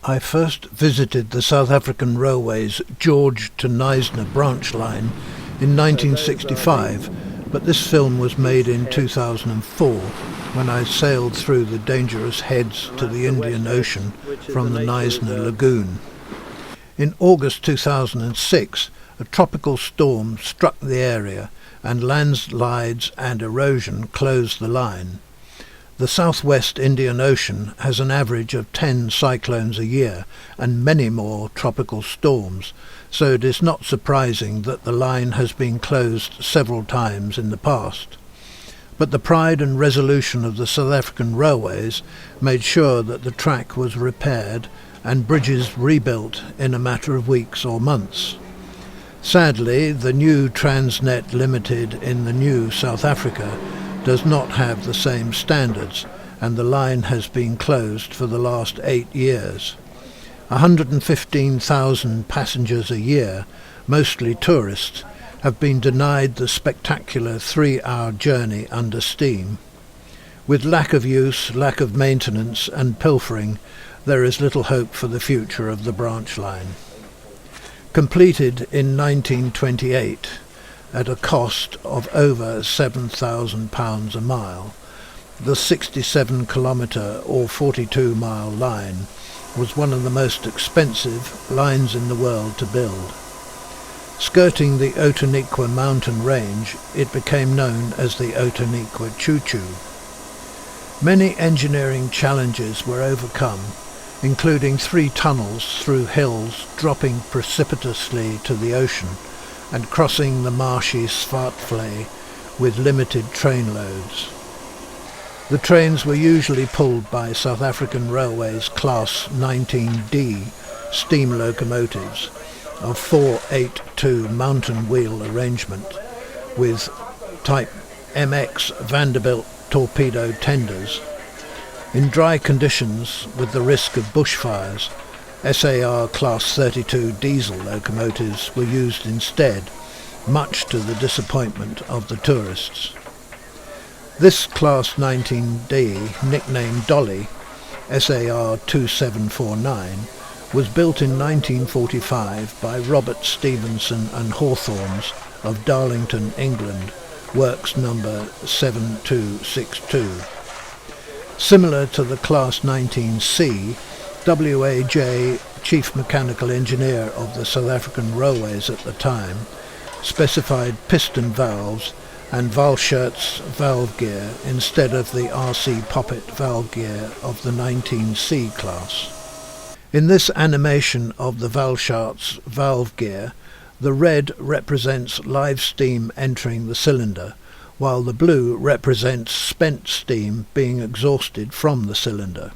I first visited the South African Railway's George to Knysna branch line in 1965, but this film was made in 2004 when I sailed through the dangerous heads to the Indian Ocean from the Knysna Lagoon. In August 2006, a tropical storm struck the area and landslides and erosion closed the line. The southwest Indian Ocean has an average of 10 cyclones a year and many more tropical storms, so it is not surprising that the line has been closed several times in the past. But the pride and resolution of the South African Railways made sure that the track was repaired and bridges rebuilt in a matter of weeks or months. Sadly, the new Transnet Limited in the new South Africa does not have the same standards, and the line has been closed for the last 8 years. 115,000 passengers a year, mostly tourists, have been denied the spectacular 3-hour journey under steam. With lack of use, lack of maintenance and pilfering, there is little hope for the future of the branch line. Completed in 1928, at a cost of over £7,000 a mile, the 67-kilometre or 42-mile line was one of the most expensive lines in the world to build. Skirting the Outeniqua mountain range, it became known as the Outeniqua Choo Tjoe. Many engineering challenges were overcome, including 3 tunnels through hills dropping precipitously to the ocean, and crossing the marshy Swartvlei with limited train loads. The trains were usually pulled by South African Railways Class 19D steam locomotives of 482 mountain wheel arrangement with Type MX Vanderbilt torpedo tenders. In dry conditions with the risk of bushfires, SAR Class 32 diesel locomotives were used instead, much to the disappointment of the tourists. This Class 19D, nicknamed Dolly, SAR 2749, was built in 1945 by Robert Stevenson and Hawthorns of Darlington, England, works number 7262. Similar to the Class 19C, W.A.J., Chief Mechanical Engineer of the South African Railways at the time, specified piston valves and Walschaerts valve gear instead of the R.C. Poppet valve gear of the 19C class. In this animation of the Walschaerts valve gear, the red represents live steam entering the cylinder, while the blue represents spent steam being exhausted from the cylinder.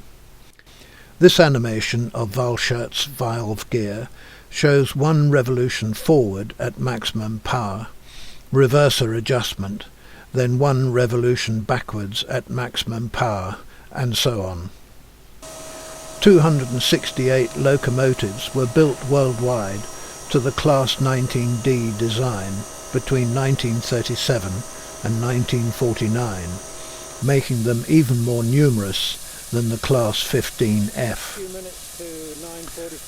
This animation of Walschaerts valve gear shows 1 revolution forward at maximum power, reverser adjustment, then 1 revolution backwards at maximum power, and so on. 268 locomotives were built worldwide to the Class 19D design between 1937 and 1949, making them even more numerous than the Class 15F.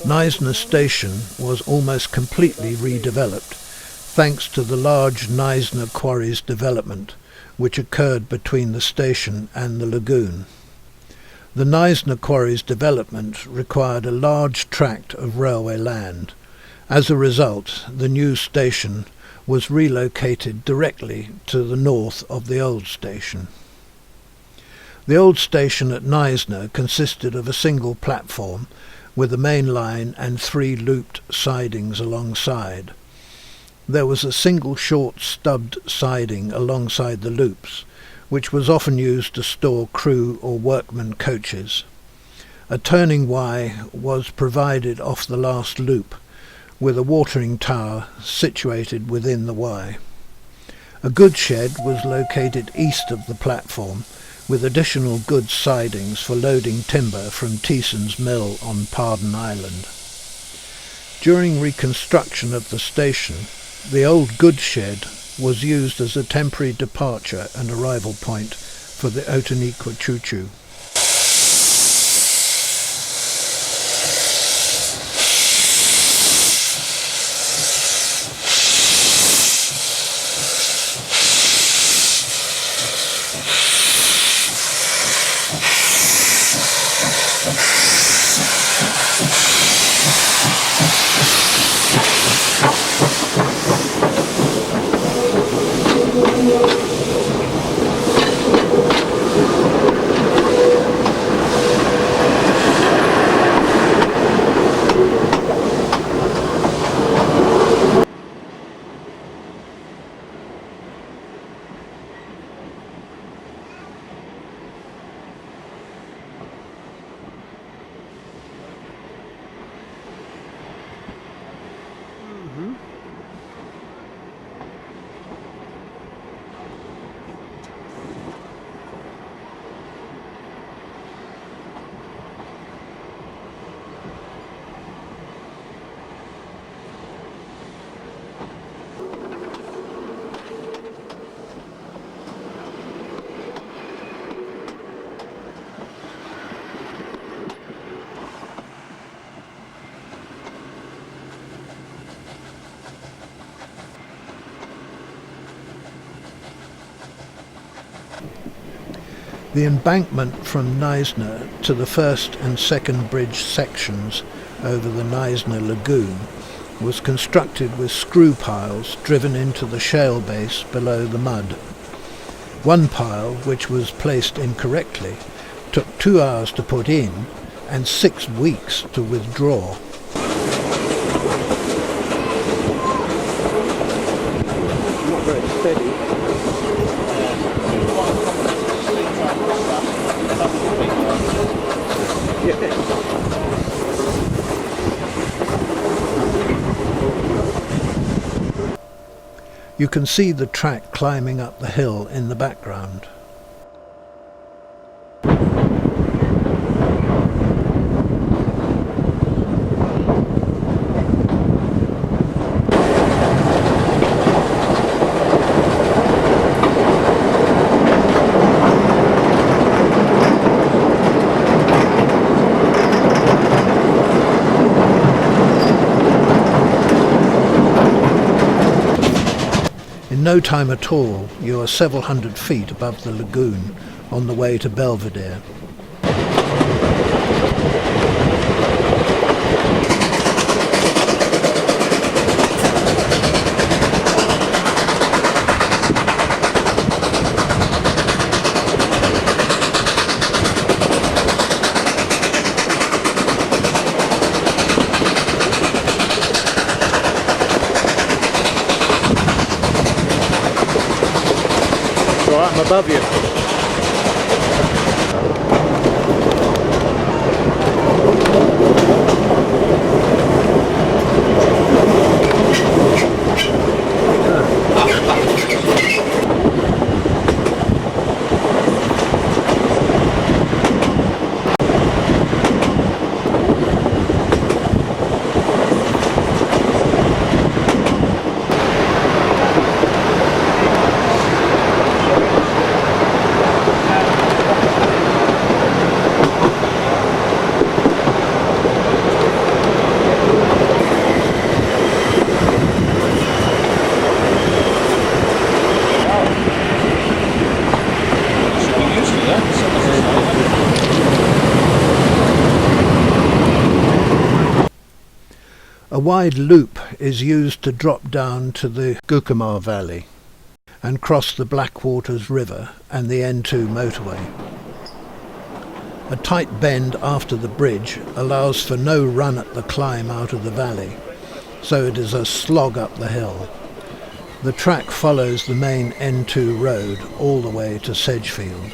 Knysna Station was almost completely redeveloped, thanks to the large Knysna Quarries development, which occurred between the station and the lagoon. The Knysna Quarries development required a large tract of railway land. As a result, the new station was relocated directly to the north of the old station. The old station at Knysna consisted of a single platform with a main line and 3 looped sidings alongside. There was a single short stubbed siding alongside the loops, which was often used to store crew or workman coaches. A turning Y was provided off the last loop, with a watering tower situated within the Y. A goods shed was located east of the platform, with additional goods sidings for loading timber from Thiessen's mill on Pardon Island. During reconstruction of the station, the old goods shed was used as a temporary departure and arrival point for the Outeniqua Choo Tjoe. The embankment from Neisner to the first and second bridge sections over the Neisner Lagoon was constructed with screw piles driven into the shale base below the mud. One pile, which was placed incorrectly, took 2 hours to put in and 6 weeks to withdraw. Not very steady. You can see the track climbing up the hill in the background. In no time at all, you are several hundred feet above the lagoon on the way to Belvedere. Right, I'm above you. A wide loop is used to drop down to the Gucamar Valley and cross the Blackwaters River and the N2 motorway. A tight bend after the bridge allows for no run at the climb out of the valley, so it is a slog up the hill. The track follows the main N2 road all the way to Sedgefield.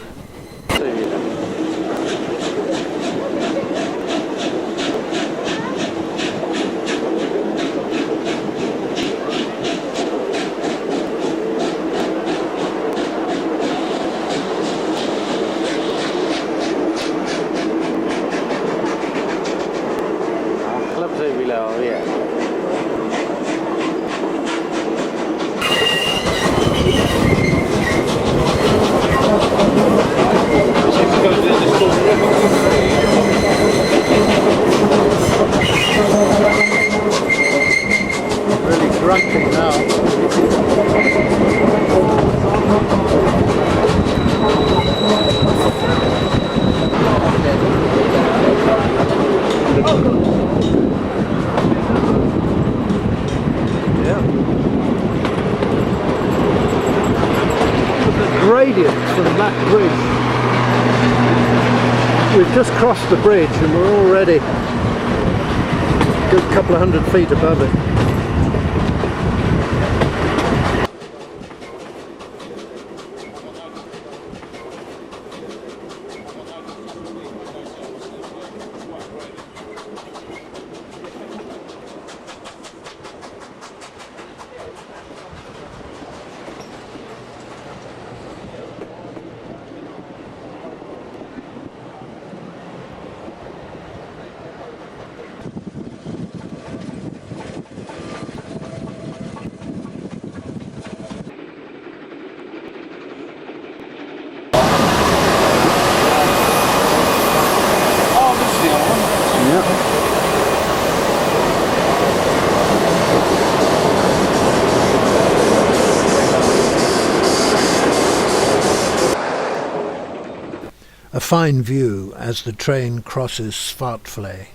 gradient from that bridge. We've just crossed the bridge and we're already a good couple of 100 feet above it. A fine view as the train crosses Svartflay.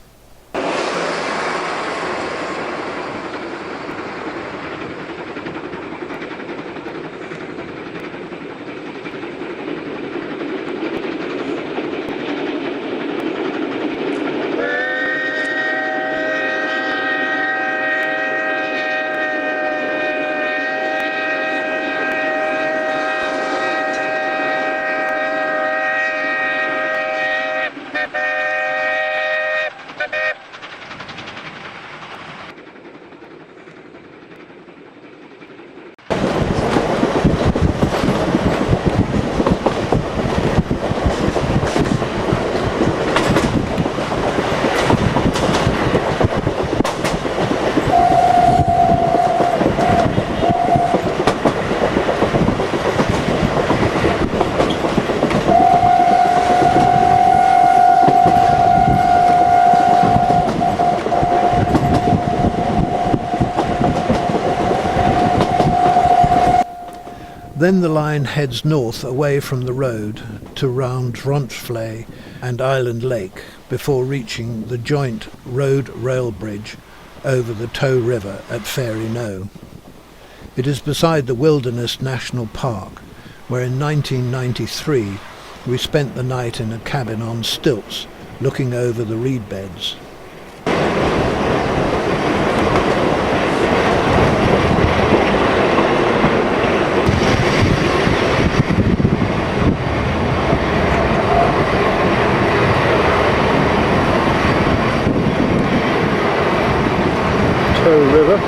Then the line heads north away from the road to round Ronsflay and Island Lake before reaching the joint road-rail bridge over the Tjoe River at Fairy Knowe. It is beside the Wilderness National Park, where in 1993 we spent the night in a cabin on stilts looking over the reed beds. Tjoe River.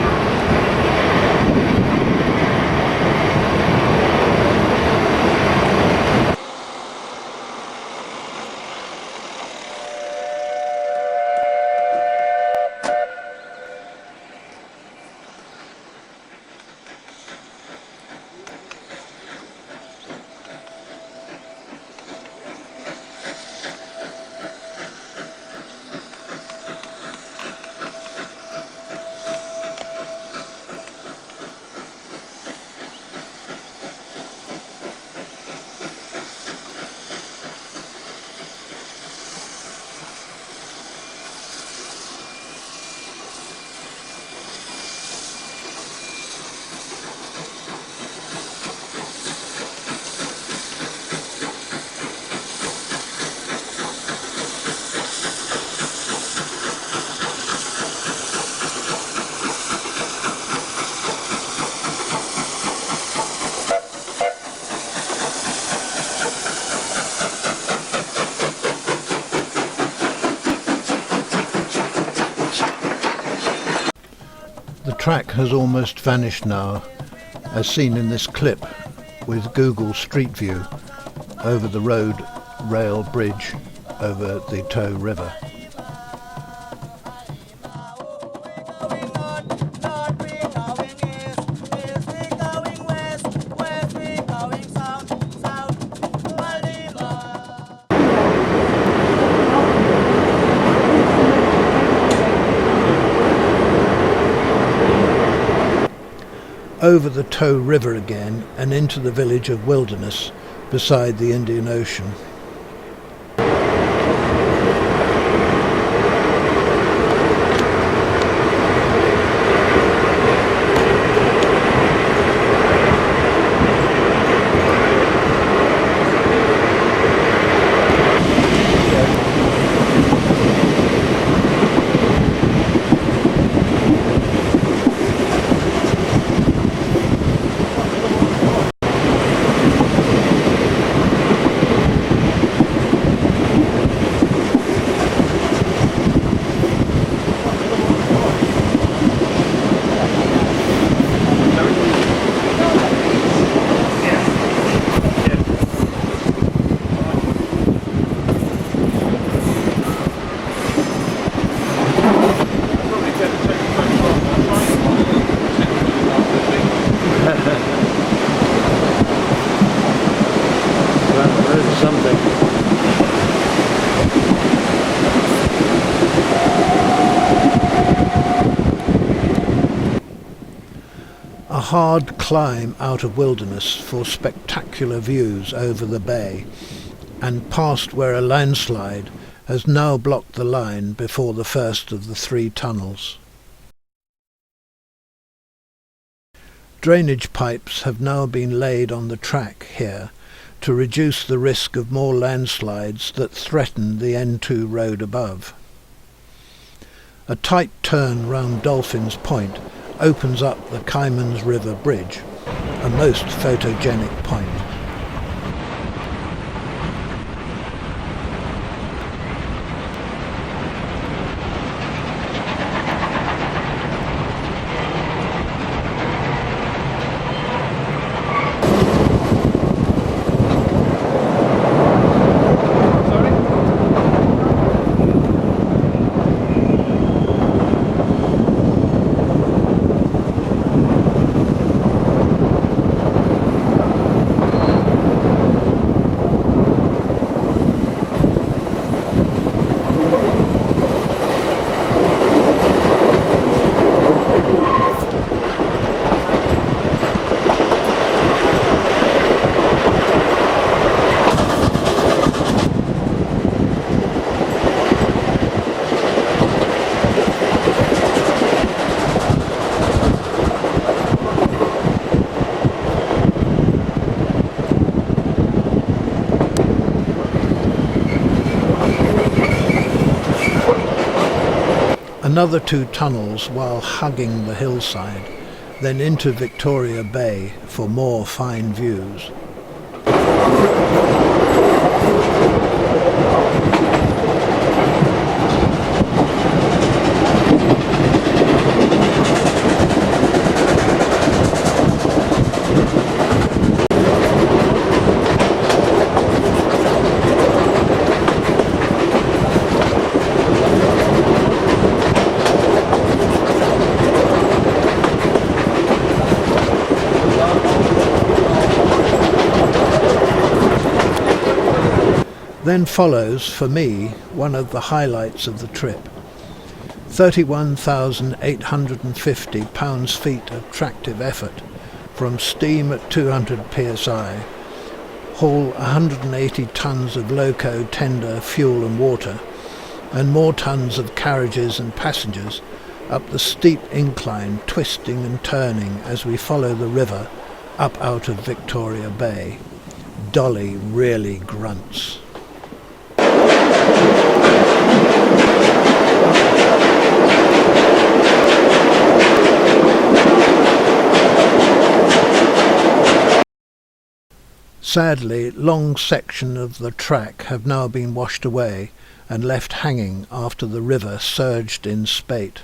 The track has almost vanished now, as seen in this clip with Google Street View over the road rail bridge over the Tjoe River. Over the Tjoe River again and into the village of Wilderness beside the Indian Ocean. hard climb out of wilderness for spectacular views over the bay, and past where a landslide has now blocked the line before the first of the 3 tunnels. Drainage pipes have now been laid on the track here to reduce the risk of more landslides that threaten the N2 road above. A tight turn round Dolphin's Point opens up the Caimans River Bridge, a most photogenic point. Another 2 tunnels while hugging the hillside, then into Victoria Bay for more fine views. Then follows, for me, one of the highlights of the trip. 31,850 pounds-feet of tractive effort from steam at 200 psi, haul 180 tons of loco, tender, fuel and water, and more tons of carriages and passengers up the steep incline, twisting and turning as we follow the river up out of Victoria Bay. Dolly really grunts. Sadly, long sections of the track have now been washed away and left hanging after the river surged in spate.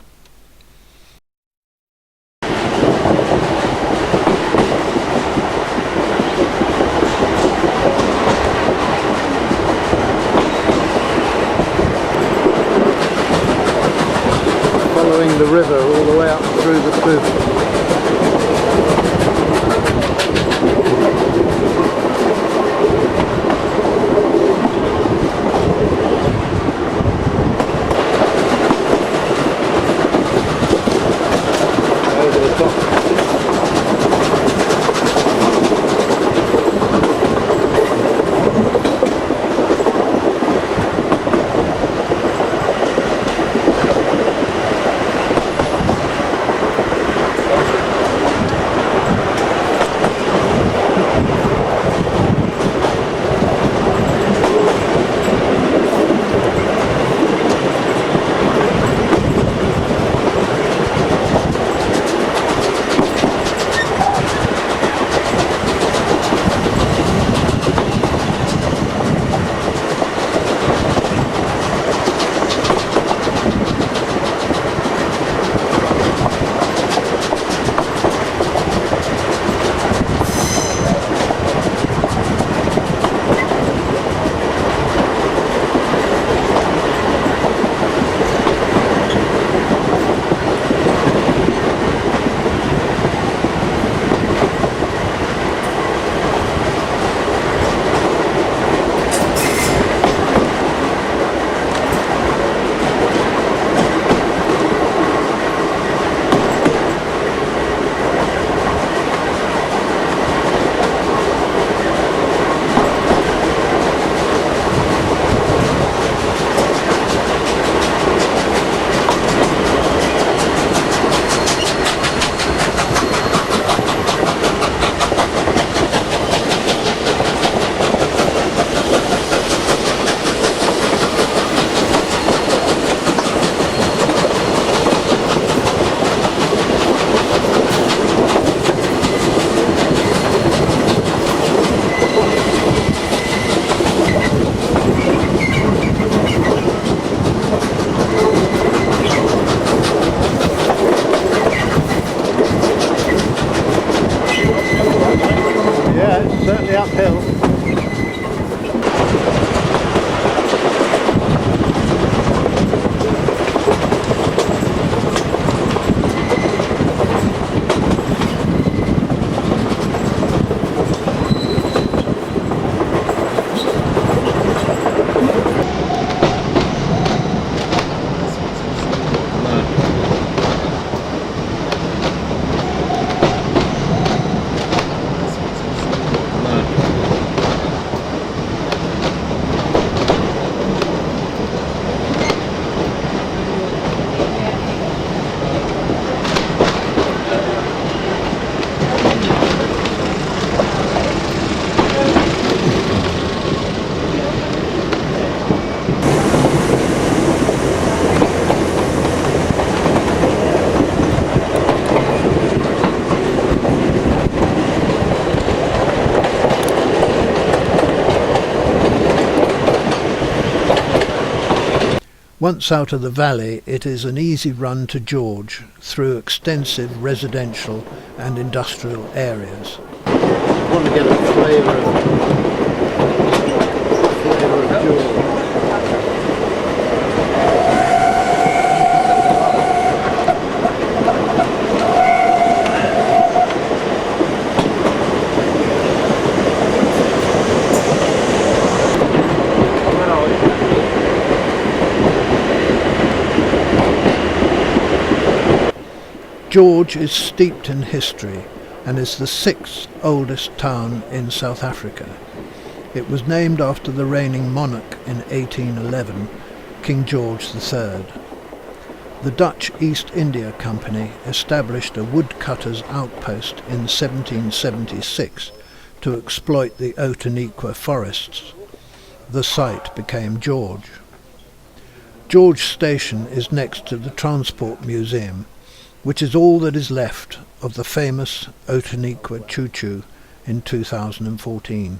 Following the river all the way up through the kloof. uphill. Once out of the valley, it is an easy run to George through extensive residential and industrial areas. I want to get a flavour of George. George is steeped in history and is the sixth oldest town in South Africa. It was named after the reigning monarch in 1811, King George III. The Dutch East India Company established a woodcutters' outpost in 1776 to exploit the Outeniqua forests. The site became George. George Station is next to the Transport Museum, which is all that is left of the famous Outeniqua Choo Tjoe in 2014.